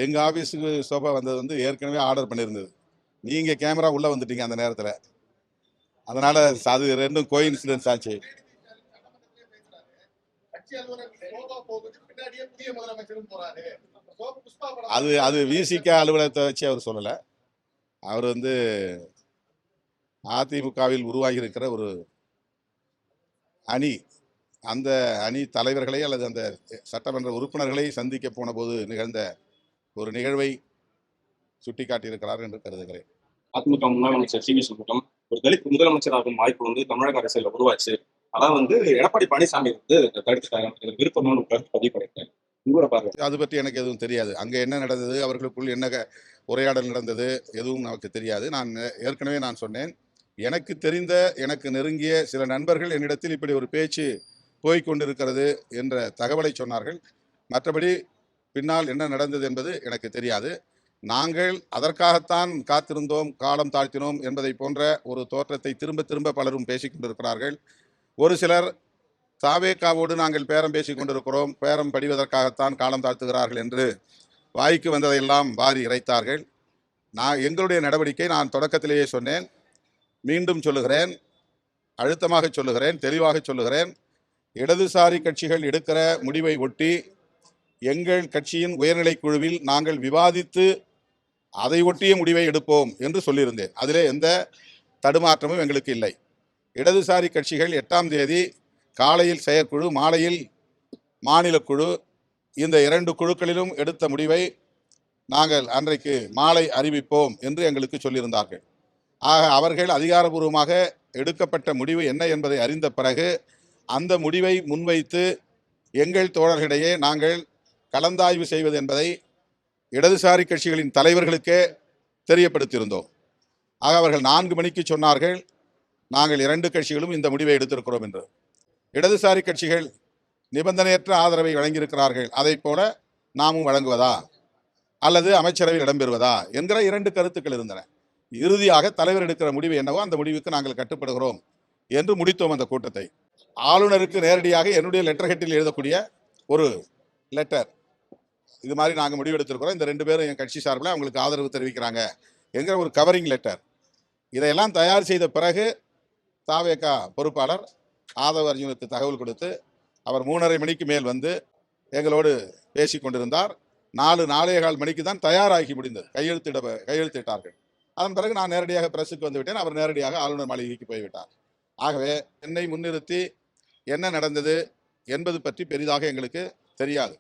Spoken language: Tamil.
எங்கள் ஆஃபீஸுக்கு சோஃபா வந்தது வந்து ஏற்கனவே ஆர்டர் பண்ணியிருந்தது. நீங்கள் கேமரா உள்ளே வந்துட்டீங்க அந்த நேரத்தில். அதனால் அது ரெண்டும் கோஇன்சிடென்ஸ் ஆச்சு. அது விசிக அலுவலகத்தை வச்சு அவர் சொல்லலை. அவர் வந்து அதிமுகவில் உருவாகி இருக்கிற ஒரு அணி, அந்த அணி தலைவர்களை அல்லது அந்த சட்டமன்ற உறுப்பினர்களை சந்திக்க போன போது நிகழ்ந்த ஒரு நிகழ்வை சுட்டிக்காட்டியிருக்கிறார் என்று கருதுகிறேன். அதிமுக முன்னாள் அமைச்சர் சி வி சண்முகம் ஒரு தலித் முதலமைச்சராகும் வாய்ப்பு வந்து தமிழக அரசியல் உருவாச்சு. அதான் வந்து எடப்பாடி பழனிசாமி வந்து தடுத்துட்டாங்க, விருப்பமான கருத்து பதிவு பண்ணிருக்காங்க. உங்களோட பார்வை? அது பற்றி எனக்கு எதுவும் தெரியாது. அங்கே என்ன நடந்தது, அவர்களுக்குள் என்ன உரையாடல் நடந்தது, எதுவும் நமக்கு தெரியாது. நான் ஏற்கனவே சொன்னேன், எனக்கு தெரிந்த எனக்கு நெருங்கிய சில நண்பர்கள் என்னிடத்தில் இப்படி ஒரு பேச்சு போய்கொண்டிருக்கிறது என்ற தகவலை சொன்னார்கள். மற்றபடி பின்னால் என்ன நடந்தது என்பது எனக்கு தெரியாது. நாங்கள் அதற்காகத்தான் காத்திருந்தோம், காலம் தாழ்த்தினோம் என்பதை போன்ற ஒரு தோற்றத்தை திரும்ப திரும்ப பலரும் பேசிக் கொண்டிருக்கிறார்கள். ஒரு சிலர் தாவேகாவோடு நாங்கள் பேரம் பேசிக் கொண்டிருக்கிறோம், பேரம் படிவதற்காகத்தான் காலம் தாழ்த்துகிறார்கள் என்று வாய்க்கு வந்ததையெல்லாம் வாரி இறைத்தார்கள். எங்களுடைய நடவடிக்கை நான் தொடக்கத்திலேயே சொன்னேன், மீண்டும் சொல்லுகிறேன், அழுத்தமாக சொல்லுகிறேன், தெளிவாக சொல்லுகிறேன். இடதுசாரி கட்சிகள் எடுக்கிற முடிவை ஒட்டி எங்கள் கட்சியின் உயர்நிலை குழுவில் நாங்கள் விவாதித்து அதை ஒட்டிய முடிவை எடுப்போம் என்று சொல்லியிருந்தேன். அதிலே எந்த தடுமாற்றமும் எங்களுக்கு இல்லை. இடதுசாரி கட்சிகள் 8ஆம் தேதி காலையில் செயற்குழு, மாலையில் மாநில குழு, இந்த 2 குழுக்களிலும் எடுத்த முடிவை நாங்கள் அன்றைக்கு மாலை அறிவிப்போம் என்று எங்களுக்கு சொல்லியிருந்தார்கள். ஆக அவர்கள் அதிகாரபூர்வமாக எடுக்கப்பட்ட முடிவு என்ன என்பதை அறிந்த பிறகு அந்த முடிவை முன்வைத்து எங்கள் தோழர்களிடையே நாங்கள் கலந்தாய்வு செய்வது என்பதை இடதுசாரி கட்சிகளின் தலைவர்களுக்கே தெரியப்படுத்தியிருந்தோம். ஆக அவர்கள் 4 மணிக்கு சொன்னார்கள், நாங்கள் 2 கட்சிகளும் இந்த முடிவை எடுத்திருக்கிறோம் என்று. இடதுசாரி கட்சிகள் நிபந்தனையற்ற ஆதரவை வழங்கியிருக்கிறார்கள், அதை போல நாமும் வழங்குவதா அல்லது அமைச்சரவையில் இடம்பெறுவதா என்கிற 2 கருத்துக்கள் இருந்தன. இறுதியாக தலைவர் எடுக்கிற முடிவு என்னவோ அந்த முடிவுக்கு நாங்கள் கட்டுப்படுகிறோம் என்று முடித்தோம் அந்த கூட்டத்தை. ஆளுநருக்கு நேரடியாக என்னுடைய லெட்டர் ஹெட்டில் எழுதக்கூடிய ஒரு லெட்டர், இது மாதிரி நாங்கள் முடிவெடுத்திருக்கிறோம், இந்த 2 பேரும் என் கட்சி சார்பில் அவங்களுக்கு ஆதரவு தெரிவிக்கிறாங்க என்கிற ஒரு கவரிங் லெட்டர். இதையெல்லாம் தயார் செய்த பிறகு தாவேகா பொறுப்பாளர் ஆதவ அர்ஜுனுக்கு தகவல் கொடுத்து அவர் 3:30 மணிக்கு மேல் வந்து எங்களோடு பேசி கொண்டிருந்தார். 4-4:15 மணிக்கு தான் தயாராகி முடிந்தது, கையெழுத்திட்டார்கள். அதன் பிறகு நான் நேரடியாக பிரஸுக்கு வந்து விட்டேன், அவர் நேரடியாக ஆளுநர் மாளிகைக்கு போய்விட்டார். ஆகவே என்னை முன்னிறுத்தி என்ன நடந்தது என்பது பற்றி பெரிதாக எங்களுக்கு தெரியாது.